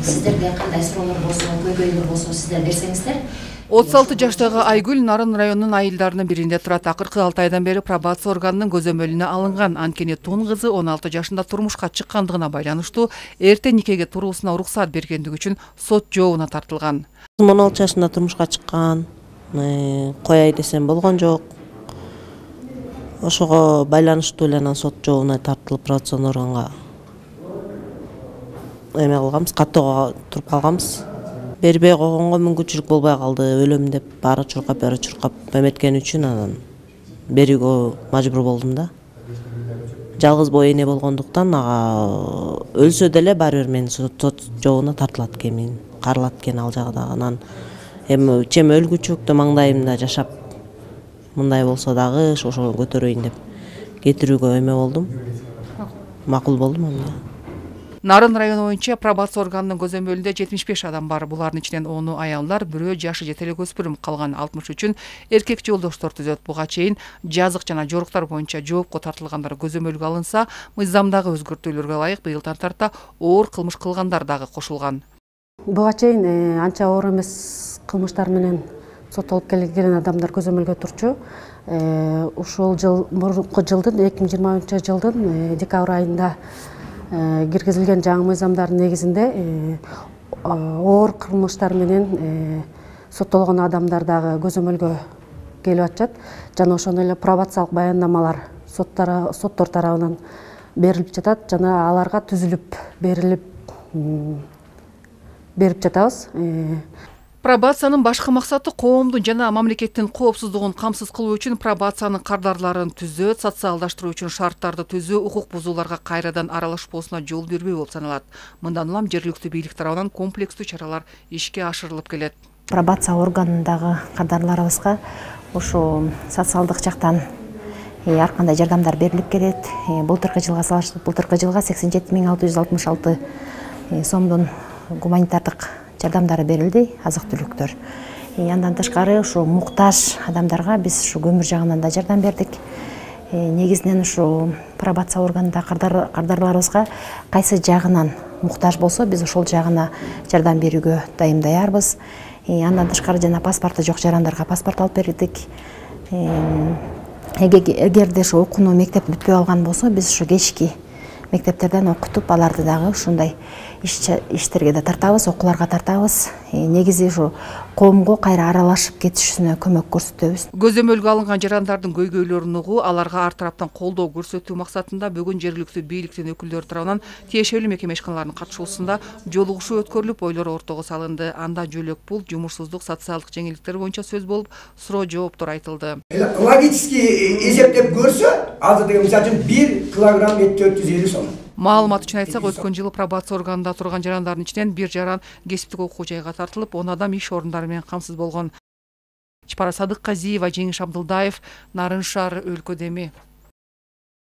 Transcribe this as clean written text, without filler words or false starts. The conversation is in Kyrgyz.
Сиздерде кандай суроолор болсо, көйгөйлөр болсо сиздер берсеңиздер. 36 жаштагы Айгүл Нарын районунун айылдарынын биринде турат. Акыркы 6 айдан бери пробация органынын көзөмөлүнө алынган. Анткени тун кызы 16 жашында турмушка чыккандыгына байланыштуу эрте никеге туруусуна уруксат бергендиги үчүн сот жообуна тартылган. 16 жашында турмушка чыккан, кояй десем болгон жок. Ошого байланыштуу эле анан сот жообуна тартылып пробацион органга эме кылганбыз, каттоого туруп калганбыз. Бербей койгонго мүмкүнчүлүк болбой калды. Өлөм деп бары чуркап эметкен үчүн анан берүүгө мажбур болдум да. Жалгыз боо эне болгондуктан ага өлсө деле баары бир мен сот жообуна тартылат экенмин. Каралат экен ал жагы дагы. Анан эми чем өлгүчөктө маңдайымда жашап мындай болсо дагы ошого көтөрөйүн деп кетирүүгө эме болдум. Макул болдум анда. Нарын району боюнча пробация органынын көзөмөлүндө 75 адам бар. Булардын ичинен 10 аялдар, бирөө жашы жете элек өспүрүм, калган 63-үн эркек жолдоштор түзөт. Буга чейин жазык жана жоруктар боюнча жоопко тартылгандар көзөмөлгө алынса, мыйзамдагы өзгөртүүлөргө ылайык быйылдан тарта оор кылмыш кылгандар дагы кошулган. Буга чейин анча оор эмес кылмыштар менен соттолуп келген адамдар көзөмөлгө турчу. Ушул жыл мурунку жылдын 2020 жылдын декабрь айында киргизилген жаңы мыйзамдардын негизинде оор кылмыштар менен соттолгон адамдар дагы көзөмөлгө келип атышат. Жана ошондой эле пробациялык баяндамалар соттор тарабынан берилип жатат жана аларга түзүлүп берип жатабыз. Пробациянын башкы максаты коомдун жана мамлекеттин коопсуздугун камсыз кылуу үчүн пробациянын кардарларын түзөт, социалдаштыруу үчүн шарттарды түзүү, укук бузууларга кайрадан аралашпоосуна жол бербөө болуп саналат. Мындан улам жергиликтүү бийлик тарабынан комплекстүү чаралар ишке ашырылып келет. Пробация органындагы кардарларыбызга ушу социалдык жактан ар кандай жардамдар берилип келет. Былтыркы жылга салыштырып, былтыркы жылга 87.666 сомдун гуманитардык жардамдары берилди, азык-түлүктөр. Андан тышкары ушу муктаж адамдарга биз ушу көмүр жагынан да жардам бердик. Негизинен ушу пробация органында кардарларыбызга кайсы жагынан муктаж болсо, биз ошол жагына жардам берүүгө даярбыз. Андан тышкары жана паспорты жок жарандарга паспорт алып бердик. Эгерде ушу окууну мектеп бүтпөй алган болсо, биз ушу кечки мектептерден окутуп, аларды дагы ушундай иштерге да тартабыз, окууларга тартабыз. Негизи ушу коомго кайра аралашып кетишине көмөк көрсөтөбүз. Көзөмөлгө алынган жарандардын көйгөйлөрүн угуу, аларга ар тараптан колдоо көрсөтүү максатында бүгүн жергиликтүү бийликтин өкүлдөрү тарабынан тиешелүү мекеме ишканаларынын катышуусунда жолугушуу өткөрүлүп, ойлор ортого салынды. Анда жөлөк пул, жумушсуздук, социалдык жеңилдиктер боюнча сөз болуп, суроо жооптор айтылды. Логически эсептеп көрсө, азыр деген мисалы үчүн 1 килограмм эт 450 сом. Маалымат үчүн айтсак, өткөн жылы пробация органында турган жарандардын ичинен 1 жаран кесиптик окуу жайга тартылып, 10 адам иш орундары менен камсыз болгон. Чапара Садыкказиева, Жеңиш Абдылдаев, Нарын шаары өлкөдеми.